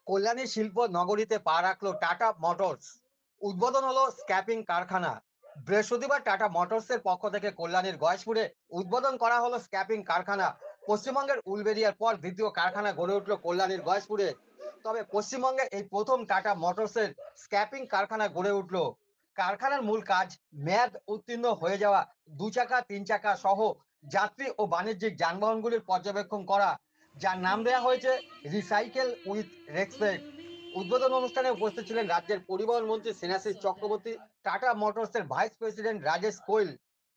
কল্যাণী শিল্প নগরীতে পা রাখলো টাটা মোটরস। উদ্বোধন হলো স্ক্র্যাপিং কারখানা। বৃহস্পতিবার টাটা মোটরসের পক্ষ থেকে কল্যাণীর গয়েশপুরে উদ্বোধন করা হলো স্ক্র্যাপিং কারখানা। পশ্চিমবঙ্গের উলবেড়িয়ার পর দ্বিতীয় কারখানা গড়ে উঠল কল্যাণীর গয়েশপুরে। তবে পশ্চিমবঙ্গে এই প্রথম টাটা মোটরসের স্ক্র্যাপিং কারখানা গড়ে উঠল। কারখানার মূল কাজ মেয়াদ উত্তীর্ণ হয়ে যাওয়া দু চাকা তিন চাকা সহ যাত্রী ও বাণিজ্যিক যানবাহনগুলির পর্যবেক্ষণ করা, যার নাম দেওয়া হয়েছে রিসাইকেল উইথ রেসপেক্ট। উদ্বোধন অনুষ্ঠানে উপস্থিত ছিলেন রাজ্যের পরিবহন মন্ত্রী স্নেহাশিস চক্রবর্তী, টাটা মোটরসের vice president Rajesh Koyel.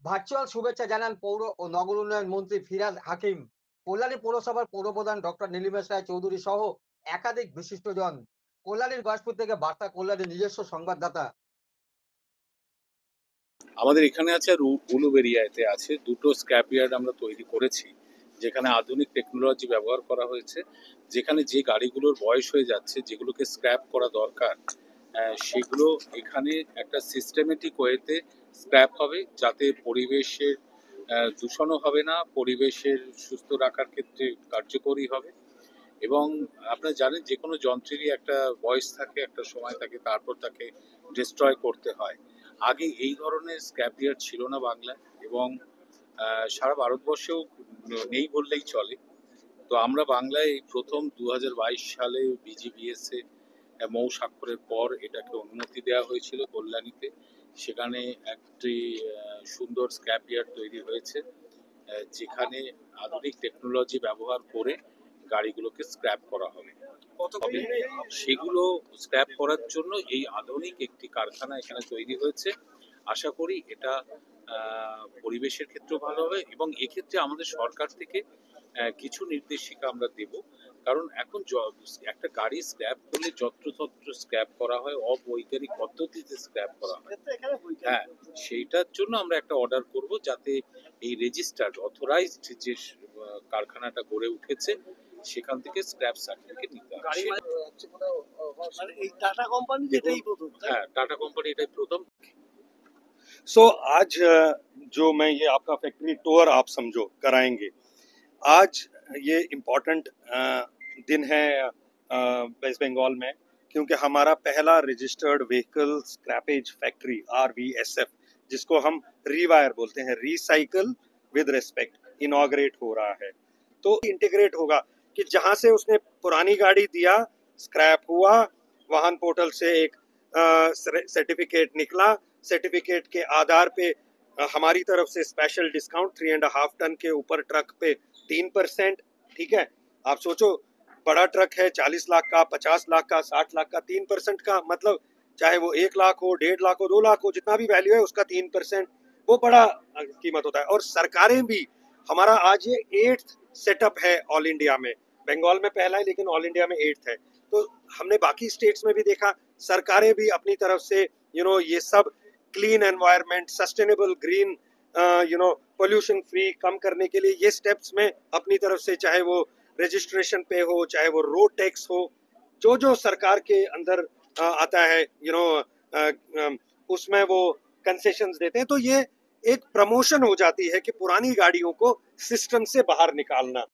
Virtual শুভেচ্ছা জানান পৌর ও নগর উন্নয়ন মন্ত্রী ফিরাজ হাকিম, কল্যাণী পৌরসভার পৌরপ্রধান ডক্টর নীলিমেশ রায় চৌধুরী সহ একাধিক বিশিষ্টজন। কল্যাণীর গয়েশপুর থেকে বার্তা কল্যাণীর নিজস্ব সংবাদদাতা। আমাদের এখানে আছে আর উলুবেড়িয়াতে আছে দুটো স্ক্র্যাপ ইয়ার্ড আমরা তৈরি করেছি, যেখানে আধুনিক টেকনোলজি ব্যবহার করা হয়েছে। যেখানে যে গাড়িগুলোর বয়স হয়ে যাচ্ছে, যেগুলোকে স্ক্র্যাপ করা দরকার, সেগুলো এখানে একটা সিস্টেমেটিক ওয়েতে স্ক্র্যাপ হবে, যাতে পরিবেশের দূষণও হবে না, পরিবেশের সুস্থ রাখার ক্ষেত্রে কার্যকরী হবে। এবং আপনারা জানেন যে কোনো যন্ত্রেরই একটা বয়স থাকে, একটা সময় থাকে, তারপর তাকে ডিস্ট্রয় করতে হয়। আগে এই ধরনের স্ক্র্যাপ ইয়ার্ড ছিল না বাংলায়, এবং সারা ভারতবর্ষেও নেই বললেই চলে। তো আমরা বাংলায় এই প্রথম 2022 সালে বিজিবিএস এ মৌ স্বাক্ষরের পর এটাকে অনুমতি দেওয়া হয়েছিল কল্যাণীতে। সেখানে একটি সুন্দর স্ক্র্যাপ ইয়ার্ড তৈরি হয়েছে, যেখানে আধুনিক টেকনোলজি ব্যবহার করে গাড়িগুলোকে স্ক্র্যাপ করা হবে। তবে সেগুলো স্ক্র্যাপ করার জন্য এই আধুনিক একটি কারখানা এখানে তৈরি হয়েছে। আশা করি এটা পরিবেশের ক্ষেত্রেও ভালো হবে, এবং এক্ষেত্রে আমাদের সরকার থেকে কিছু নির্দেশিকা আমরা দেব। কারণ এখন একটা গাড়ি স্ক্র্যাপ করলে যত্রতত্র স্ক্র্যাপ করা হয়, অবৈজ্ঞানিক পদ্ধতিতে স্ক্র্যাপ করা হয়। হ্যাঁ, সেইটার জন্য আমরা একটা অর্ডার করব, যাতে এই রেজিস্টার্ড অথরাইজড যে কারখানাটা গড়ে উঠেছে সেখান থেকে স্ক্র্যাপ সার্টিফিকেট নিতে হবে। হ্যাঁ, টাটা কোম্পানি এটাই প্রথম। सो आज जो मैं ये आपका फैक्ट्री टूर आप समझो कराएंगे, आज ये इम्पोर्टेंट दिन है वेस्ट बंगाल में, क्योंकि हमारा पहला registered vehicle scrappage factory RVSF, जिसको हम रीवायर बोलते हैं, रिसाइकल विद रिस्पेक्ट, इनॉग्रेट हो रहा है। तो इंटीग्रेट होगा कि जहां से उसने पुरानी गाड़ी दिया, स्क्रैप हुआ, वाहन पोर्टल से एक सर्टिफिकेट निकला, सर्टिफिकेट के आधार पे हमारी तरफ से स्पेशल डिस्काउंट 3.5 टन के ऊपर ट्रक पे 3%। ठीक है, आप सोचो बड़ा ट्रक है 40 लाख का, 50 लाख का, 60 लाख का, 3% का मतलब चाहे वो 1 लाख हो, 1.5 लाख हो, 2 लाख हो, जितना भी वैल्यू है उसका 3%, वो बड़ा कीमत होता है। और सरकारें भी, हमारा आज ये 8th सेटअप है ऑल इंडिया में, बंगाल में पहला है लेकिन ऑल इंडिया में 8th है। तो हमने बाकी स्टेट्स में भी देखा, सरकारें भी अपनी तरफ से ये सब clean environment, sustainable green, pollution free कम करने के लिए ये स्टेप्स में अपनी तरफ से, चाहे वो रजिस्ट्रेशन पे हो, चाहे वो रोड टैक्स हो, जो जो सरकार के अंदर आता है, उसमें वो कंसेशंस देते हैं। तो ये एक प्रमोशन हो जाती है कि पुरानी गाड़ियों को सिस्टम से बाहर निकालना।